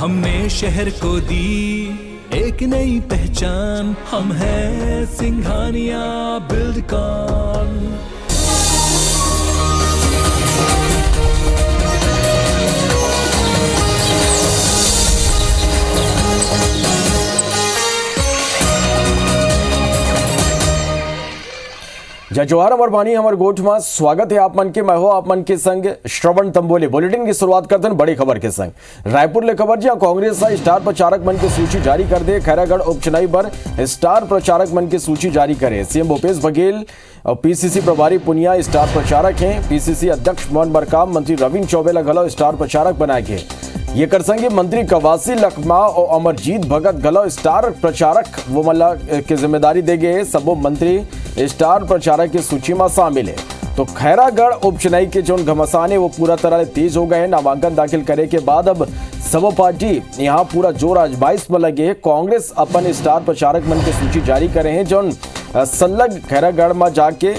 हमने शहर को दी एक नई पहचान, हम हैं सिंघानिया बिल्डकॉन। जय जोहार अमर बानी हमारे गोठ में स्वागत है आप मन के। मैं हो आप मन के संग श्रवण तंबोली। बुलेटिन की शुरुआत करते हैं बड़ी खबर के संग। रायपुर ले खबर जहां कांग्रेस स्टार प्रचारक मन की सूची जारी कर दे। खैरागढ़ उपचुनाव पर स्टार प्रचारक मन की सूची जारी करे। सीएम भूपेश बघेल और पीसीसी प्रभारी पुनिया स्टार प्रचारक हैं। पीसीसी अध्यक्ष मोहन मरकाम मंत्री रविंद्र चौबे गलो स्टार प्रचारक बनाए गए। ये कर संगे मंत्री कवासी लखमा और अमरजीत भगत गलो स्टार प्रचारक वो मल्ला की जिम्मेदारी दे गए। सबो मंत्री स्टार प्रचारक की सूची में शामिल है। तो खैरागढ़ उपचुनाव के जो घमासान है वो पूरा तरह तेज हो गए हैं। नामांकन दाखिल करे के बाद अब सब पार्टी यहाँ पूरा जोर आजमाइश में लगे है। कांग्रेस अपन स्टार प्रचारक मन की सूची जारी करे हैं जो संलग्न खैरागढ़ में जाके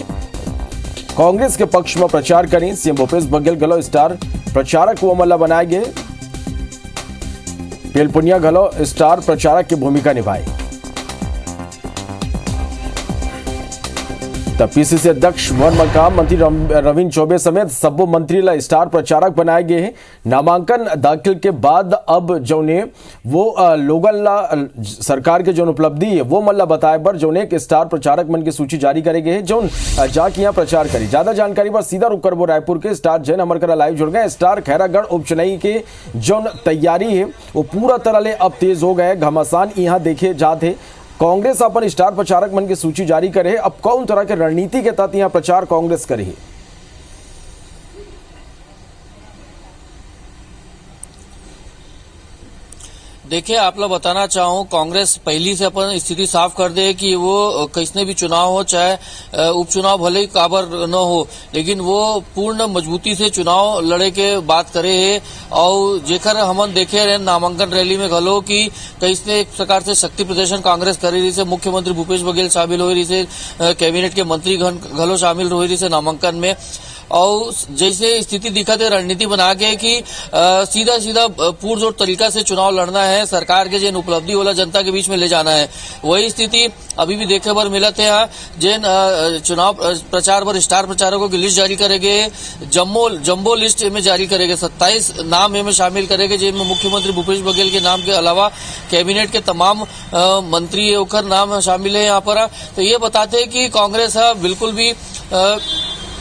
कांग्रेस के पक्ष में प्रचार करें। सीएम भूपेश बघेल गलो स्टार प्रचारक वो मल्ला बनाए गए। पेल पुनिया गलो स्टार प्रचारक की भूमिका निभाई। तब पीसीसी अध्यक्ष मोहन मरकाम मंत्री रविंद्र चौबे समेत सबो मंत्री ला स्टार प्रचारक बनाए गए हैं। नामांकन दाखिल के बाद अब जो ने वो लोगन ला सरकार के जो उपलब्धि है वो मल्ला बताए पर जो ने स्टार प्रचारक मन की सूची जारी करे गए हैं जो जाके यहाँ प्रचार करी। ज्यादा जानकारी पर सीधा रुक कर वो रायपुर के स्टार जैन अमर करा लाइव जुड़ गए। स्टार खैरागढ़ उपचुनाव के जो तैयारी है वो पूरा तरह ले अब तेज हो गए। घमासान यहाँ देखे जाते कांग्रेस अपन स्टार प्रचारक मन की सूची जारी करे। अब कौन तरह के रणनीति के तहत यहाँ प्रचार कांग्रेस करे। देखिए, आप लोग बताना चाहूँ, कांग्रेस पहली से अपन स्थिति साफ कर दे कि वो किसने भी चुनाव हो, चाहे उपचुनाव भले ही काबर न हो, लेकिन वो पूर्ण मजबूती से चुनाव लड़े के बात करे है। और जेकर हमन देखे रहे नामांकन रैली में घलो कि कैसे एक प्रकार से शक्ति प्रदर्शन कांग्रेस करे रही से। मुख्यमंत्री भूपेश बघेल शामिल हो रही से, कैबिनेट के मंत्री घलो शामिल हो रही से नामांकन में। और जैसे स्थिति दिखत है रणनीति बना के कि सीधा सीधा पुरजोर तरीका से चुनाव लड़ना है, सरकार के जिन उपलब्धि होला जनता के बीच में ले जाना है। वही स्थिति अभी भी देखे बर मिलत है। जिन चुनाव प्रचार पर स्टार प्रचारकों की लिस्ट जारी करेंगे, जम्बो लिस्ट में जारी करेंगे। 27 नाम में शामिल करेंगे जिनमें मुख्यमंत्री भूपेश बघेल के नाम के अलावा कैबिनेट के तमाम मंत्री ओकर नाम शामिल है यहाँ पर। तो ये बताते हैं कि कांग्रेस बिल्कुल भी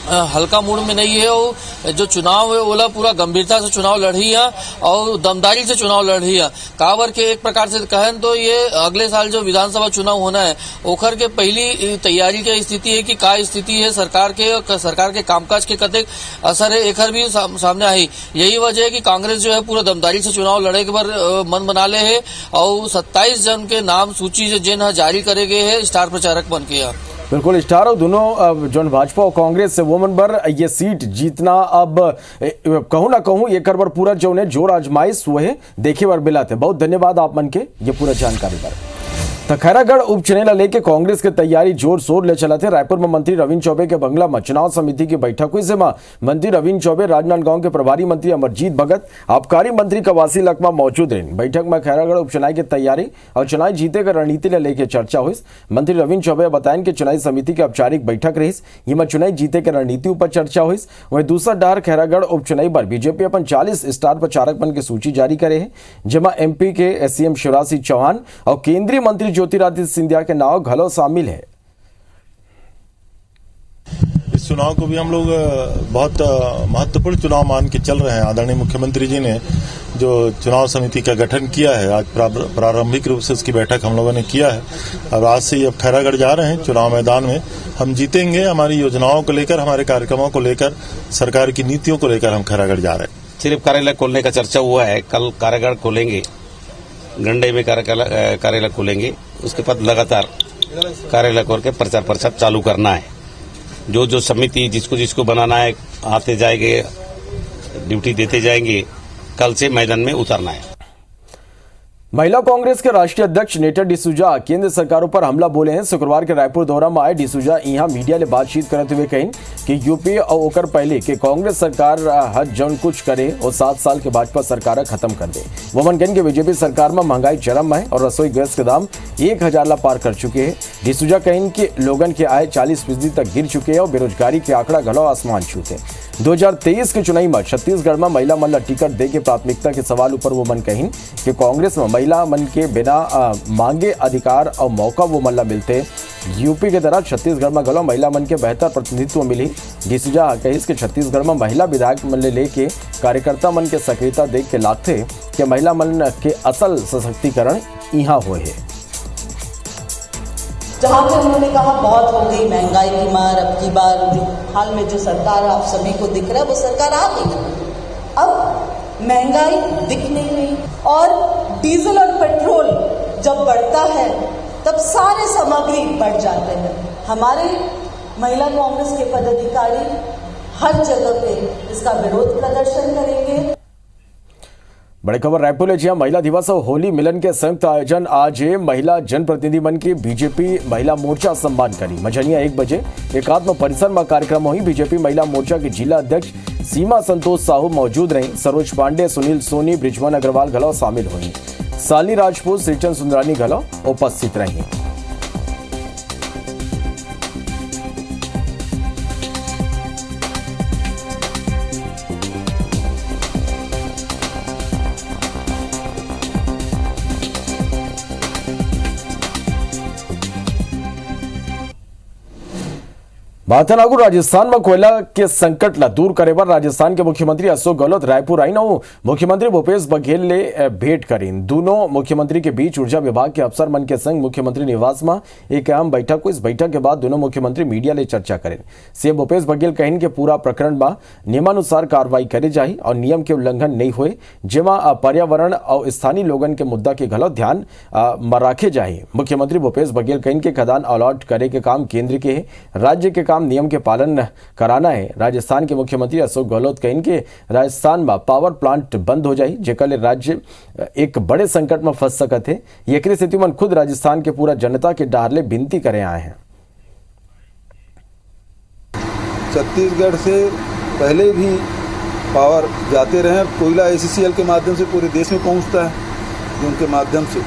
हल्का मूड में नहीं है। और जो चुनाव है ओला पूरा गंभीरता से चुनाव लड़ी है और दमदारी से चुनाव लड़ी है। काबर के एक प्रकार से कहें तो ये अगले साल जो विधानसभा चुनाव होना है ओखर के पहली तैयारी की स्थिति है कि का स्थिति है सरकार के कामकाज के कते असर है एखर भी सामने आई। यही वजह है कि कांग्रेस जो है पूरा दमदारी से चुनाव लड़े के बार मन बना ले है। और 27 जन के नाम सूची जिन जारी करे गए है स्टार प्रचारक बन के। बिल्कुल स्टार और दोनों जो भाजपा और कांग्रेस से वोमन पर ये सीट जीतना अब कहूं ना कहूं ये कर पूरा जो ने जोर आजमाइश हुए है देखे बार बिलाते। बहुत धन्यवाद आप मन के ये पूरा जानकारी पर। तो खैरागढ़ उपचुनाव लेके कांग्रेस की तैयारी जोर शोर ले चला थे। रायपुर में मंत्री रविंद्र चौबे के बंगला में चुनाव समिति की बैठक हुई। जिसमें मंत्री रविंद्र चौबे, राजनांदगांव के प्रभारी मंत्री अमरजीत भगत, आबकारी मंत्री कवासी लखमा मौजूद रहे। बैठक में खैरागढ़ उपचुनाव की तैयारी और चुनाव जीते का रणनीति ले लेके चर्चा हुई। मंत्री रविंद्र चौबे बताएं कि चुनाव समिति की औपचारिक बैठक रही। इनमें चुनाव जीते के रणनीति ऊपर चर्चा हुई। वहीं दूसरा डहर खैरागढ़ उपचुनाव पर बीजेपी अपन 40 स्टार प्रचारक मन की सूची जारी करे है। जिसमें एमपी के सीएम शिवराज सिंह चौहान और केंद्रीय मंत्री ज्योतिरादित्य सिंधिया के नाव घलो शामिल है। इस चुनाव को भी हम लोग बहुत महत्वपूर्ण चुनाव मान के चल रहे हैं। आदरणीय मुख्यमंत्री जी ने जो चुनाव समिति का गठन किया है, आज प्रारंभिक रूप से उसकी बैठक हम लोगों ने किया है। और आज से अब खैरागढ़ जा रहे हैं चुनाव मैदान में। हम जीतेंगे। हमारी योजनाओं को लेकर, हमारे कार्यक्रमों को लेकर, सरकार की नीतियों को लेकर हम खैरागढ़ जा रहे हैं। सिर्फ कार्यालय खोलने का चर्चा हुआ है। कल कारागार खोलेंगे, गंडे में कार्यालय खोलेंगे, उसके बाद लगातार कार्यालय खोल के प्रचार चालू करना है। जो समिति जिसको बनाना है आते जाएंगे, ड्यूटी देते जाएंगे। कल से मैदान में उतरना है। महिला कांग्रेस के राष्ट्रीय अध्यक्ष नेटा डिसूजा केंद्र सरकारों पर हमला बोले हैं। शुक्रवार के रायपुर दौरा में आए डिसूजा यहाँ मीडिया ले बातचीत करते हुए कहीं कि यूपी और ओकर पहले कि कांग्रेस सरकार हर जौन कुछ करे और 7 साल के भाजपा सरकार खत्म कर दे। वो मन कहें कि बीजेपी सरकार में महंगाई चरम है और रसोई गैस के दाम 1000 ला पार कर चुके हैं। डिसूजा कहें कि लोगन के आय 40% तक गिर चुके हैं और बेरोजगारी के आंकड़ा घलो आसमान छूते। 2023 के चुनाव में छत्तीसगढ़ में महिला मन ला टिकट दे के प्राथमिकता के सवाल ऊपर वो मन कहीं कि कांग्रेस में महिला मन के बिना मांगे अधिकार और मौका वो मन ला मिलते। यूपी के तरह छत्तीसगढ़ में गलो महिला मन के बेहतर प्रतिनिधित्व मिली। डिसूजा कहिस कि छत्तीसगढ़ में महिला विधायक मन लेके कार्यकर्ता मन के सक्रियता देख के लागते कि महिला मन के असल सशक्तिकरण यहाँ हुए है। जहाँ पे उन्होंने कहा बहुत हो गई महंगाई की मार, अब की बार जो हाल में जो सरकार आप सभी को दिख रहा है वो सरकार आ गई। अब महंगाई दिख नहीं रही और डीजल और पेट्रोल जब बढ़ता है तब सारे सामग्री बढ़ जाते हैं। हमारे महिला कांग्रेस के पदाधिकारी हर जगह पे इसका विरोध प्रदर्शन करेंगे। बड़ी खबर रायपुर ले जहाँ महिला दिवस और होली मिलन के संयुक्त आयोजन आज महिला जनप्रतिनिधि मन की बीजेपी महिला मोर्चा सम्मान करी। मझनिया 1 बजे एकात्म परिसर में कार्यक्रम हुई। बीजेपी महिला मोर्चा की जिला अध्यक्ष सीमा संतोष साहू मौजूद रही। सरोज पांडे, सुनील सोनी, ब्रिजमन अग्रवाल घलो शामिल हुई। साली राजपूत, श्रीचंद सुंदरानी घलो उपस्थित रही। बातनागुर राजस्थान में कोयला के संकट ला दूर करे बर राजस्थान के मुख्यमंत्री अशोक गहलोत रायपुर आई नौ मुख्यमंत्री भूपेश बघेल ले भेंट करी। दोनों मुख्यमंत्री के बीच ऊर्जा विभाग के अफसर मन के संग मुख्यमंत्री निवास में एक अहम बैठक हुई। इस बैठक के बाद दोनों मुख्यमंत्री मीडिया ले चर्चा करें। सीएम भूपेश बघेल कहें कि पूरा प्रकरण में नियमानुसार कार्रवाई करे जाए और नियम के उल्लंघन नहीं हुए, जेमा पर्यावरण और स्थानीय लोगन के मुद्दा के गलत ध्यान में रखे जाए। मुख्यमंत्री भूपेश बघेल कहें कि खदान अलॉट करे के काम केंद्र के है, राज्य के काम नियम के पालन कराना है। राजस्थान के मुख्यमंत्री अशोक गहलोत कहें कि राजस्थान में पावर प्लांट बंद हो जाए, जेकर राज्य एक बड़े संकट में फंस सकते है। ये स्थिति में खुद राजस्थान के पूरा जनता के डारले विनती करे आए हैं। छत्तीसगढ़ से पहले भी पावर जाते रहे, कोयला ACCL के माध्यम से पूरे देश में पहुंचता है उनके माध्यम से,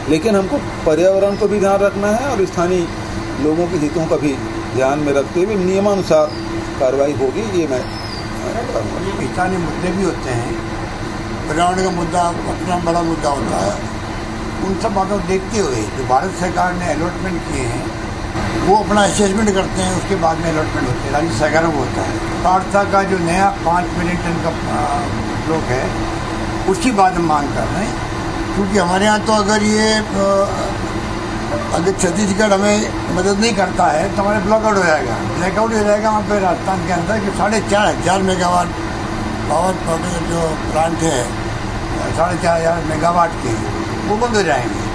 लेकिन हमको पर्यावरण को भी ध्यान रखना है और स्थानीय लोगों के हितों का भी ध्यान में रखते हुए नियमानुसार कार्रवाई होगी। ये मैं स्थानीय मुद्दे भी होते हैं, पर्यावरण का मुद्दा अपना बड़ा मुद्दा होता है। उन सब बातों को देखते हुए जो भारत सरकार ने अलॉटमेंट किए हैं वो अपना असेसमेंट करते हैं, उसके बाद में अलॉटमेंट होते हैं, राज्य सरकारों को होता है। पारसा का जो नया 5 मिलियन टन का ब्लॉक है उसकी बात हम मांग कर रहे हैं, क्योंकि हमारे यहाँ तो अगर छत्तीसगढ़ हमें मदद नहीं करता है तो हमारे ब्लॉकआउट हो जाएगा। ब्लैकआउट हो जाएगा वहाँ पे राजस्थान के अंदर कि 4500 मेगावाट पावर जो प्लांट है 4500 मेगावाट के वो बंद हो जाएंगे।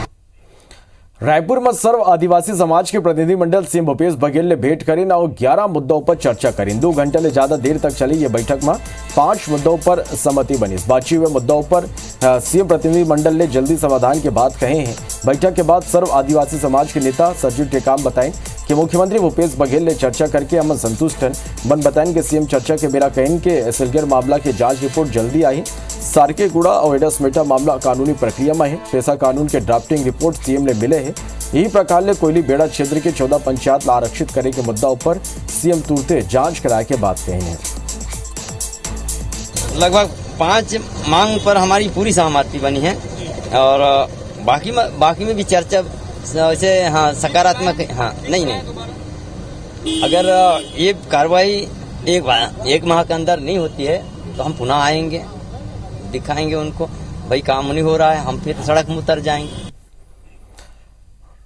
रायपुर में सर्व आदिवासी समाज के प्रतिनिधिमंडल सीएम भूपेश बघेल ने भेंट करी और 11 मुद्दों पर चर्चा करी। 2 घंटे ले ज्यादा देर तक चली ये बैठक में 5 मुद्दों पर सहमति बनी। बातचीत हुए मुद्दों पर सीएम प्रतिनिधिमंडल ने जल्दी समाधान के बात कहे हैं। बैठक के बाद सर्व आदिवासी समाज के नेता सरजीव टेकाम बताएं कि मुख्यमंत्री भूपेश बघेल ने चर्चा करके हम संतुष्ट हैं। बन बताएं कि सीएम चर्चा के बेरा कहें कि सिलगर मामला की जांच रिपोर्ट जल्दी आई। सारकेगुड़ा और एडसमेटा मामला कानूनी प्रक्रिया में है। पेशा कानून के ड्राफ्टिंग रिपोर्ट सीएम ने मिले हैं। यही प्रकार ले कोयली बेड़ा क्षेत्र के 14 पंचायत आरक्षित करे के मुद्दा पर सीएम तुरते जांच कराए के बात कही है। लगभग 5 मांग पर हमारी पूरी सहमति बनी है और बाकी में भी चर्चा वैसे हाँ सकारात्मक हाँ नहीं अगर ये कार्रवाई एक माह के अंदर नहीं होती है तो हम पुनः आएंगे, दिखाएंगे उनको भाई काम नहीं हो रहा है, हम फिर सड़क में उतर जाएंगे।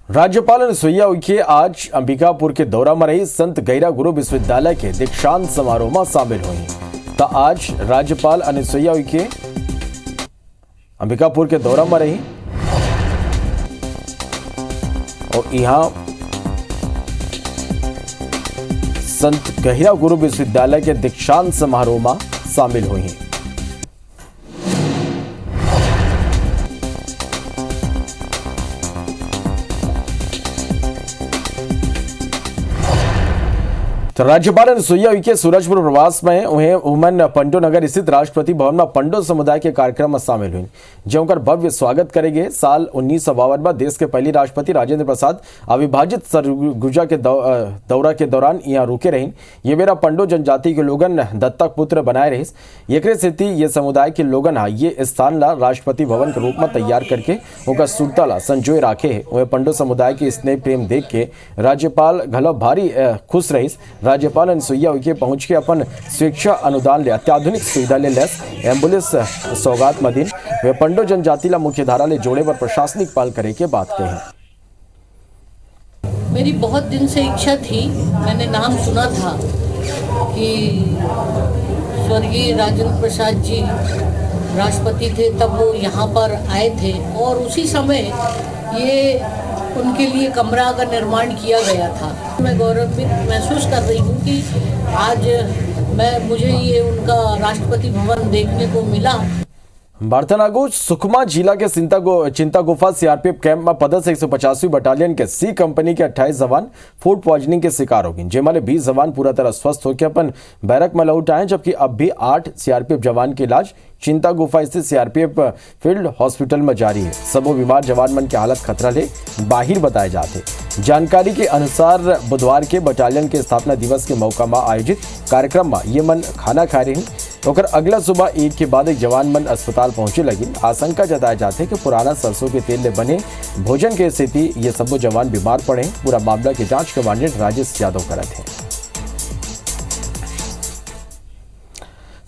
राज्यपाल अनुसुईया उइके आज अंबिकापुर के दौरा में रही संत गैरा गुरु विश्वविद्यालय के दीक्षांत समारोह में शामिल हुई। तो आज राज्यपाल अनुसुईया उइके अंबिकापुर के दौरा में रही और यहाँ संत गैरा गुरु विश्वविद्यालय के दीक्षांत समारोह में शामिल हुई। तो राज्यपाल अनुसुईया उइके सूरजपुर प्रवास में उन्हें उमन पंडो नगर स्थित राष्ट्रपति भवन में पंडो समुदाय के कार्यक्रम में शामिल हुई, जो उनका भव्य स्वागत करेंगे। साल 1952 में देश के पहले राष्ट्रपति राजेंद्र प्रसाद अविभाजित सरगुजा के दौरा के दौरान यहाँ रुके रही। ये मेरा पंडो जनजाति के लोगन दत्तक पुत्र बनाए रही। एक स्थिति ये समुदाय के लोगन ये स्थान ला राष्ट्रपति भवन के रूप में तैयार करके उनका सुरता ला संजोए राखे है। वह पंडो समुदाय के स्नेह प्रेम देख के राज्यपाल घलो भारी खुश रही। राज्यपाल अनुसुईया उइके पहुंच के अपन शिक्षा अनुदान ले अत्याधुनिक सुविधा ले लैस एम्बुलेंस सौगात मदीन वे पंडो जनजाति ला मुख्य धारा ले जोड़े पर प्रशासनिक पहल करे के बात कही। मेरी बहुत दिन से इच्छा थी, मैंने नाम सुना था कि स्वर्गीय राजेंद्र प्रसाद जी राष्ट्रपति थे, तब वो यहाँ पर आए थे और उसी समय ये उनके लिए कमरा का निर्माण किया गया था। मैं गौरवित महसूस कर रही हूँ कि आज मुझे ये उनका राष्ट्रपति भवन देखने को मिला। बार्तनागो सुकमा जिला के चिंता गुफा सीआरपीएफ कैंप में पदस्थ 150वीं बटालियन के सी कंपनी के 28 जवान फूड पॉइजनिंग के शिकार हो गए, जिसमें 20 जवान पूरा तरह स्वस्थ होकर अपन बैरक में लौट आए, जबकि अब भी 8 सीआरपीएफ जवान के इलाज चिंता गुफा स्थित सीआरपीएफ फील्ड हॉस्पिटल में जारी है। सबो बीमार जवान मन की हालत खतरा ले बाहिर बताए जाते। जानकारी के अनुसार बुधवार के बटालियन के स्थापना दिवस के मौका में आयोजित कार्यक्रम में ये मन खाना खा रहे हैं। अगला सुबह एक के बाद एक जवान मन अस्पताल पहुंचे लगी। आशंका जताए जाते कि पुराना सरसों के तेल ले बने भोजन के स्थिति ये सबो जवान बीमार पड़े। पूरा मामला की जांच कमांडेंट राजेश यादव करत हैं।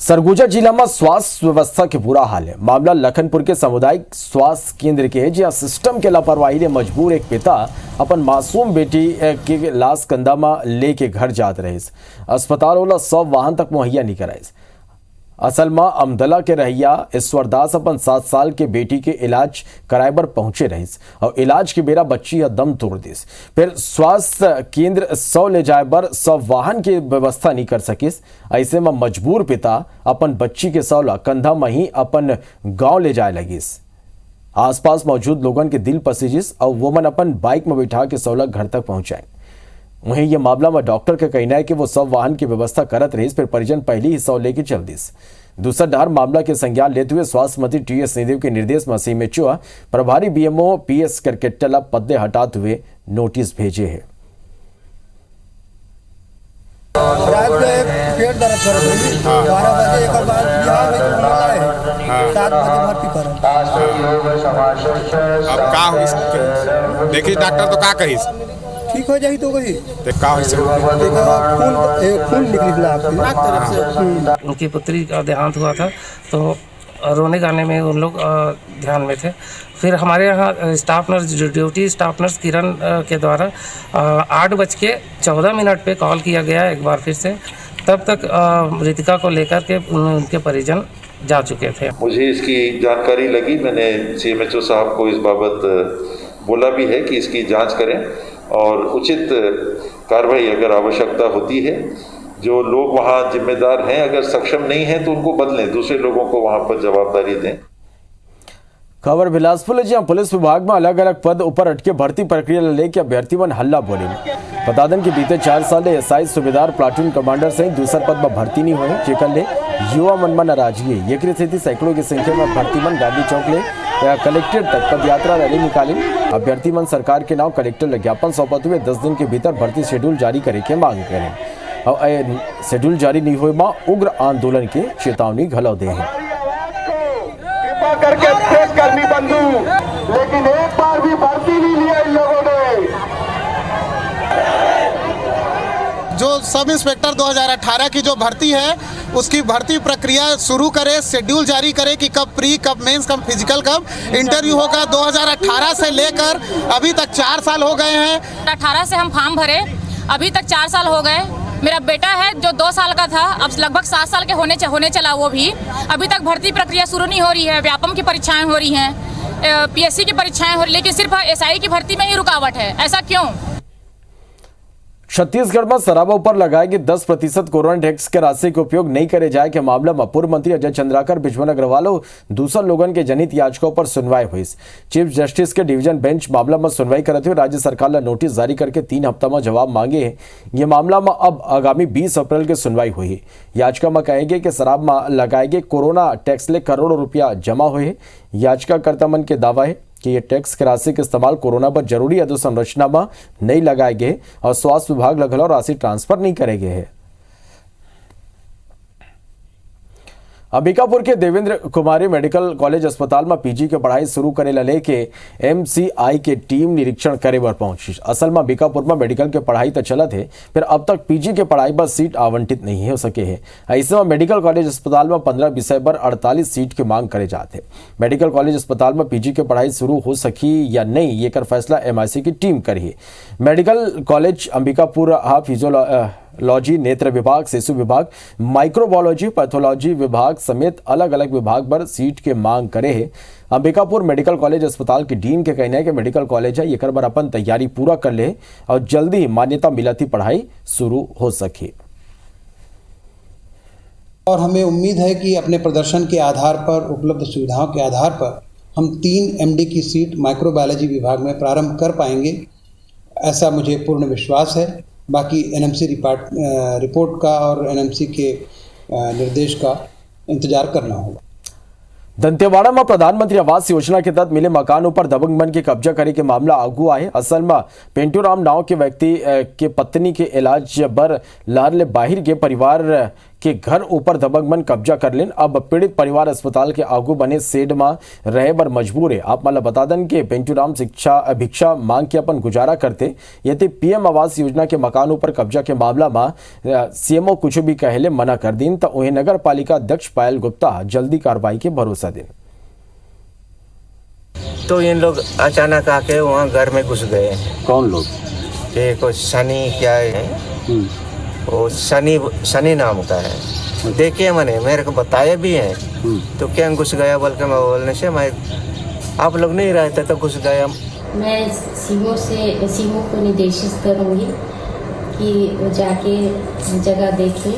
सरगुजा जिला में स्वास्थ्य व्यवस्था के बुरा हाल है। मामला लखनपुर के सामुदायिक स्वास्थ्य केंद्र के है, जहां सिस्टम के लापरवाही ने मजबूर एक पिता अपन मासूम बेटी के लाश कंधा में लेके घर जात रहे। अस्पताल वाला 100 वाहन तक मुहैया नहीं कराए। असल में अमदला के रहिया ईश्वरदास अपन 7 साल के बेटी के इलाज कराए बर पहुंचे रही और इलाज के बेरा बच्ची या दम तोड़ दिस। फिर स्वास्थ्य केंद्र 100 ले जाए बर 100 वाहन की व्यवस्था नहीं कर सकिस। ऐसे में मजबूर पिता अपन बच्ची के सौला कंधा में ही अपन गांव ले जाए लगिस। आसपास मौजूद लोगन के दिल पसीजिस और वो मन अपन बाइक में बैठा के सौला घर तक पहुंचाए। वहीं यह मामला में डॉक्टर का कहना है कि वो 100 वाहन की व्यवस्था करत रही, फिर परिजन पहले ही 100 लेके चल दिस। दूसरा डर मामला के संज्ञान लेते हुए स्वास्थ्य मंत्री टीएस सिंहदेव के निर्देश में सीएमएचओ प्रभारी बीएमओ पीएस करकेटला पदे हटाते हुए नोटिस भेजे हैं। पेट दर्द कर रही 12 बजे एक बार अब का हो देखिए डॉक्टर तो का कही ठीक हो जाही तो कही का खून निकली आपकी। उनकी पुत्री का देहांत हुआ था तो रोने गाने में उन लोग ध्यान में थे। फिर हमारे यहाँ staff nurse duty staff nurse Kiran के द्वारा 8:14 पे कॉल किया गया एक बार फिर से। तब तक रितिका को लेकर के उनके परिजन जा चुके थे। मुझे इसकी जानकारी लगी, मैंने सीएमएचओ साहब को इस बाबत बोला भी है कि इसकी जांच करें और उचित कार्रवाई अगर आवश्यकता होती है। जो लोग वहाँ जिम्मेदार हैं अगर सक्षम नहीं हैं तो उनको बदलें, दूसरे लोगों को वहाँ पर जवाबदारी दें। खबर बिलासपुर है, जहां पुलिस विभाग में अलग अलग पद ऊपर अटके भर्ती प्रक्रिया लेके अभ्यर्थी मन हल्ला बोले। बता दें कि बीते 4 साल एसआई सूबेदार प्लाटून कमांडर सहित दूसरा पद में भर्ती नहीं हुए, जेकर ले युवा मन में नाराजगी। ये स्थिति सैकड़ों की संख्या में भर्ती मन गांधी चौक ले कलेक्ट्रेट तक पद यात्रा रैली निकाली। अभ्यर्थी मन सरकार के नाम कलेक्टर ले ज्ञापन सौंपते हुए 10 दिन के भीतर भर्ती शेड्यूल जारी करे के मांग करें और शेड्यूल जारी नहीं हुए में उग्र आंदोलन के चेतावनी घलो दे हैं। करके कर्मी बंधु, लेकिन एक बार भी भर्ती नहीं लिया इन लोगों ने। जो सब इंस्पेक्टर 2018 की जो भर्ती है उसकी भर्ती प्रक्रिया शुरू करे, शेड्यूल जारी करे कि कब प्री, कब मेंस, कब फिजिकल, कब इंटरव्यू होगा। 2018 से लेकर अभी तक 4 साल हो गए हैं। 18 से हम फॉर्म भरे, अभी तक 4 साल हो गए। मेरा बेटा है जो 2 साल का था, अब लगभग 7 साल के होने चला, वो भी अभी तक भर्ती प्रक्रिया शुरू नहीं हो रही है। व्यापम की परीक्षाएं हो रही हैं, पीएससी की परीक्षाएं हो रही, लेकिन सिर्फ एसआई की भर्ती में ही रुकावट है। ऐसा क्यों? छत्तीसगढ़ में शराबों पर लगाए गए 10% कोरोना टैक्स के राशि के उपयोग नहीं करे जाए के मामले में पूर्व मंत्री अजय चंद्राकर, बिजमन अग्रवाल और दूसरा लोगन के जनहित याचिकाओं पर सुनवाई हुई। चीफ जस्टिस के डिवीजन बेंच मामला में सुनवाई करते हुए राज्य सरकार ने नोटिस जारी करके 3 हफ्ता में जवाब मांगे हैं। ये मामला में अब आगामी 20 अप्रैल की सुनवाई हुई। याचिका में कहे गए कि शराब में लगाए गए कोरोना टैक्स ले करोड़ों रुपया जमा हुए। याचिकाकर्ता मन के दावा है कि ये टैक्स की राशि का इस्तेमाल कोरोना पर जरूरी अधोसंरचना में नहीं लगाए गए और स्वास्थ्य विभाग लगल राशि ट्रांसफर नहीं करे गए हैं। अंबिकापुर के देवेंद्र कुमारी मेडिकल कॉलेज अस्पताल में पीजी के पढ़ाई शुरू करे ला लेके एमसीआई के टीम निरीक्षण करे बर पहुंची। असल में अंबिकापुर में मेडिकल के पढ़ाई तो चलत है, फिर अब तक पीजी के पढ़ाई पर सीट आवंटित नहीं हो सके है। ऐसे में मेडिकल कॉलेज अस्पताल में 15 विषय पर 48 सीट की मांग करे जाते। मेडिकल कॉलेज अस्पताल में पीजी की पढ़ाई शुरू हो सकी या नहीं, ये कर फैसला एमआईसी की टीम करी। मेडिकल कॉलेज अंबिकापुर फिजियोलॉजी, नेत्र विभाग, शिशु विभाग, माइक्रोबायोलॉजी, पैथोलॉजी विभाग समेत अलग अलग विभाग पर सीट के मांग करे है। अंबिकापुर मेडिकल कॉलेज अस्पताल की डीन के कहना है कि मेडिकल कॉलेज है, ये कर बार अपन तैयारी पूरा कर ले और जल्दी ही मान्यता मिलती पढ़ाई शुरू हो सके। और हमें उम्मीद है कि अपने प्रदर्शन के आधार पर, उपलब्ध सुविधाओं के आधार पर हम 3 एमडी की सीट माइक्रोबायोलॉजी विभाग में प्रारंभ कर पाएंगे, ऐसा मुझे पूर्ण विश्वास है। बाकी एनएमसी रिपोर्ट का और एनएमसी के निर्देश का इंतजार करना होगा। दंतेवाड़ा में प्रधानमंत्री आवास योजना के तहत मिले मकानों पर दबंग मन के कब्जा करे के मामला आगू आए। असल में पेंटूराम नाव के व्यक्ति के पत्नी के इलाज बर लारले बाहिर के परिवार के घर ऊपर दबंग मन कब्जा कर लेन। अब पीड़ित परिवार अस्पताल के आगू बने शेड में रहे बर मजबूर है। आप मतलब बता दें कि पेंटूराम भिक्षा मांग के अपन गुजारा करते, यदि पीएम आवास योजना के मकानों पर कब्जा के मामला में सीएमओ कुछ भी कहले मना कर दिन तो उन्हें नगर पालिका अध्यक्ष पायल गुप्ता जल्दी कार्रवाई के भरोसा दें। तो इन लोग अचानक आके वहाँ घर में घुस गए। कौन लोग? ये कोई सनी क्या है, वो सनी नाम का है। देखिए मैंने, मेरे को बताया भी है। तो क्या घुस गया बोल के मैं बोलने से मैं आप लोग नहीं रहते तो घुस गया। मैं सीमो को निर्देशित करूंगी कि वो जाके जगह देखे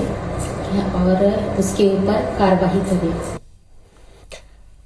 और उसके ऊपर कार्रवाई करे।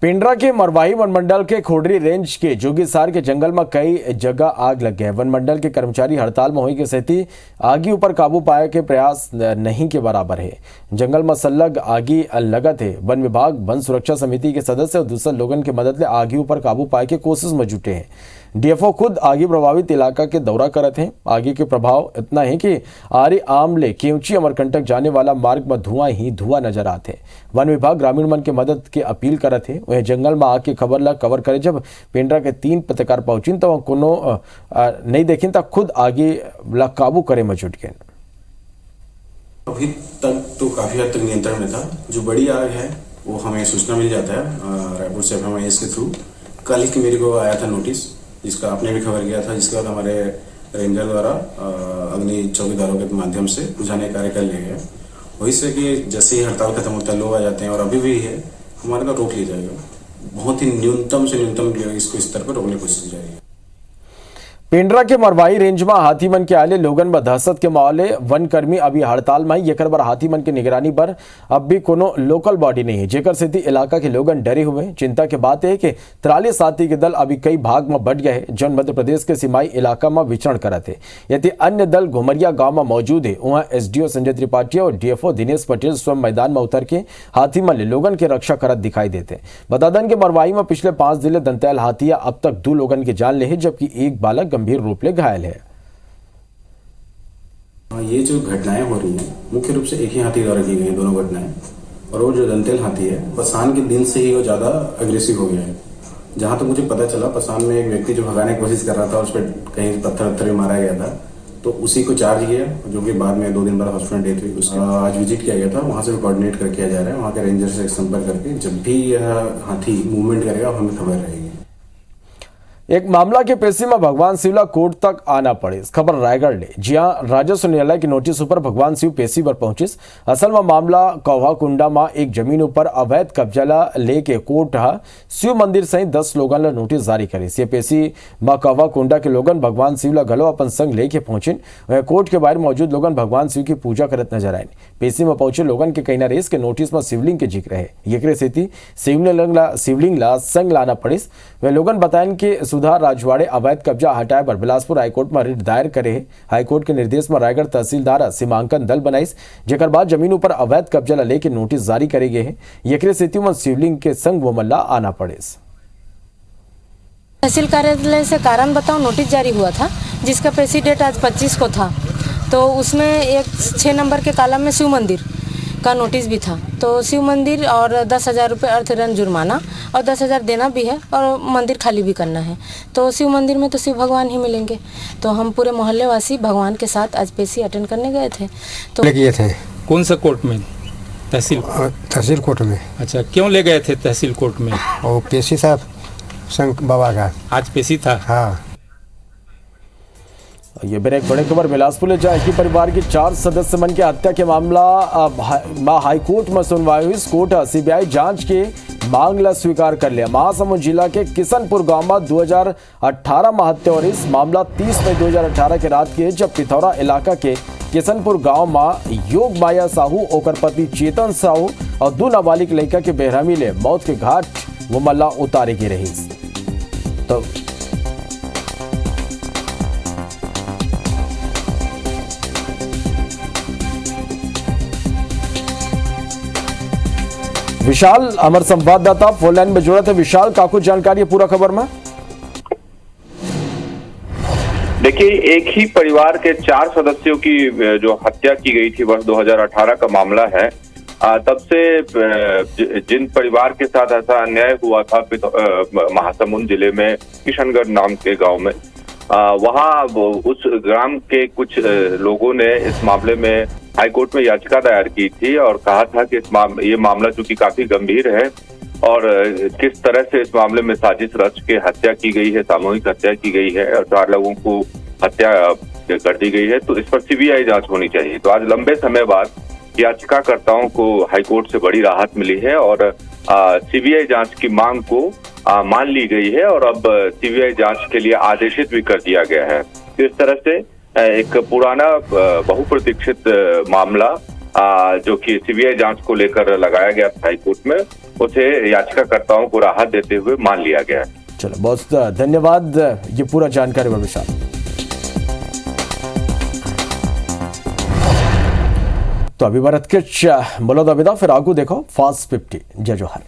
पिंडरा के मरवाही वनमंडल के खोडरी रेंज के जोगीसार के जंगल में कई जगह आग लग गए। वनमंडल के कर्मचारी हड़ताल में हुई के सहती आगी ऊपर काबू पाए के प्रयास नहीं के बराबर है। जंगल में सल्लग आगी लगत है। वन विभाग, वन सुरक्षा समिति के सदस्य और दूसरे लोगों की मदद ले आगी ऊपर काबू पाए के कोशिश में जुटे हैं। डीएफओ खुद आगी प्रभावित इलाका के दौरा करते हैं। आगे के प्रभाव इतना है कि आरी आमले केवची अमरकंटक जाने वाला मार्ग में धुआं ही धुआं नजर आते हैं। वन विभाग ग्रामीण मन के मदद के अपील करते हैं। वह जंगल में आग की खबर ला कवर करे। जब पेंड्रा के 3 पत्रकार पहुंची तो वह कोनो नहीं देखी तो खुद आगे ला काबू करे में जुट गए। अभी तक तो काफी हद तक नियंत्रण में था। जो बड़ी आग है वो हमें सूचना मिल जाता है रायपुर से एफएमआईएस के थ्रू। कल ही मेरे को आया था नोटिस, जिसका आपने भी खबर किया था, जिसके बाद हमारे रेंजर द्वारा अग्नि चौकीदारों के माध्यम से बुझाने कार्य कर लिया गया। वही से कि जैसे ही हड़ताल खत्म होता है लोग आ जाते हैं और अभी भी है हमारे को रोक लिया जाएगा। बहुत ही न्यूनतम से न्यूनतम इसको स्तर पर रोकने की कोशिश की जाएगी। पिंडरा के मरवाही रेंज में हाथी मन के आले लोगन में दहशत के माहौल। वन कर्मी अभी हड़ताल में ही बार हाथी मन की निगरानी पर अब भी कोनो लोकल बॉडी नहीं है, जेकर से इलाका के लोगन डरे हुए। चिंता के बात है कि 43 हाथी के दल अभी कई भाग में बढ़ गए हैं, जो मध्य प्रदेश के सीमाई इलाका में विचरण करते हैं। यदि अन्य दल घुमरिया गांव में मौजूद है, वहां एसडीओ संजय त्रिपाठी और डीएफओ दिनेश पटेल स्वयं मैदान में उतर के हाथी मन लोगन के रक्षा करत दिखाई देते। बता दें कि मरवाही में पिछले 5 दिन दंतैल हाथिया अब तक 2 लोगन की जान ले है, जबकि एक बालक गंभीर रूप ले घायल है। ये जो घटनाएं हो रही हैं मुख्य रूप से एक ही हाथी द्वारा की गई दोनों घटनाएं। और वो जो दंतेल हाथी है पसान के दिन से ही वो ज्यादा अग्रेसिव हो गया है। जहां तक मुझे पता चला पसान में एक व्यक्ति जो भगाने की कोशिश कर रहा था, उस पर कहीं पत्थर भी मारा गया था, तो उसी को चार्ज किया, जो कि बाद में 2 दिन बाद हॉस्पिटल डेथ हुई। उसका आज विजिट किया गया था, वहां से कोऑर्डिनेट कर किया जा रहा है। वहां के रेंजर से संपर्क करके जब भी यह हाथी मूवमेंट करेगा हमें खबर रहेगी। एक मामला के पेशी में भगवान शिवला कोर्ट तक आना पड़े। खबर रायगढ़ ले, जहां राजस्व न्यायालय की नोटिस पर भगवान शिव पेशी पर पहुंचे। असल में मामला कौवाकुंडा में एक जमीन पर अवैध कब्जा लेके कोर्ट शिव मंदिर सहित 10 लोगों ने नोटिस जारी करी। ये पेशी में कौवाकुंडा के लोगन भगवान शिवला गलो अपन संग लेके पहुंचे। वह कोर्ट के बाहर मौजूद लोगन भगवान शिव की पूजा करत नजर आए। पेशी में पहुंचे लोगन के कई रेस के नोटिस में शिवलिंग के जिक्र है। ये स्थिति शिवलिंग ला संग लाना पड़े। वे लोगन बताएं कि सुधार राजवाड़े अवैध कब्जा हटाए पर बिलासपुर हाईकोर्ट में रिट दायर करे। हाईकोर्ट के निर्देश में रायगढ़ तहसीलदार सीमांकन दल बनाइस, जेकर बाद जमीनों पर अवैध कब्जा लेके नोटिस जारी करे गए हैं। ये स्थिति में शिवलिंग के संग वो मल्ला आना पड़े। तहसील कार्यालय से कारण बताओ नोटिस जारी हुआ था, जिसका पेशी डेट आज 25 को था। तो उसमें एक 6 नंबर के कालम में शिव मंदिर का नोटिस भी था। तो शिव मंदिर और 10,000 रुपये अर्थदंड जुर्माना और 10,000 देना भी है और मंदिर खाली भी करना है। तो शिव मंदिर में तो शिव भगवान ही मिलेंगे। तो हम पूरे मोहल्ले वासी भगवान के साथ आज पेशी अटेंड करने गए थे। तो किए थे। कौन सा कोर्ट में? तहसील कोर्ट में। अच्छा, क्यों ले गए थे तहसील कोर्ट में? और पेशी साहब संग बाबा का आज पेशी था। हाँ। ये मेरे एक बड़े खबर बिलासपुर ले जाए कि परिवार की 4 सदस्य मन के हत्या के मामला हाईकोर्ट में सुनवाई हुई। कोर्ट सीबीआई जांच के मांग ला स्वीकार कर लिया। महासमुंद जिला के किशनपुर गांव में 2018 में हत्या और इस मामला 30 मई 2018 के रात के जब पिथौरा इलाका के किशनपुर गांव में योग माया साहू ओकर पति चेतन साहू और 2 नाबालिग लड़का के बेरहमी ले मौत के घाट वो मल्ला उतारे के रही। तो विशाल हमारे संवाददाता फोन लाइन में जुड़ा थे। विशाल, का कुछ जानकारी है पूरा खबर में? देखिए, एक ही परिवार के 4 सदस्यों की जो हत्या की गई थी वर्ष 2018 का मामला है। तब से जिन परिवार के साथ ऐसा अन्याय हुआ था महासमुंद जिले में किशनगढ़ नाम के गांव में, वहां उस ग्राम के कुछ लोगों ने इस मामले में हाईकोर्ट में याचिका दायर की थी और कहा था कि ये मामला चूंकि काफी गंभीर है और किस तरह से इस मामले में साजिश रच के हत्या की गई है, सामूहिक हत्या की गई है और 4 लोगों को हत्या कर दी गई है, तो इस पर सीबीआई जांच होनी चाहिए। तो आज लंबे समय बाद याचिकाकर्ताओं को हाईकोर्ट से बड़ी राहत मिली है और सीबीआई जांच की मांग को मान ली गई है और अब सीबीआई जांच के लिए आदेशित भी कर दिया गया है। तो इस तरह से एक पुराना बहुप्रतीक्षित मामला जो कि सीबीआई जांच को लेकर लगाया गया था हाईकोर्ट में, उसे याचिकाकर्ताओं को राहत देते हुए मान लिया गया है। चलो, बहुत धन्यवाद ये पूरा जानकारी में विशाल। तो अभी भारत के बोलो दाविदा फिर आगू देखो फास्ट 50 जय जोहर।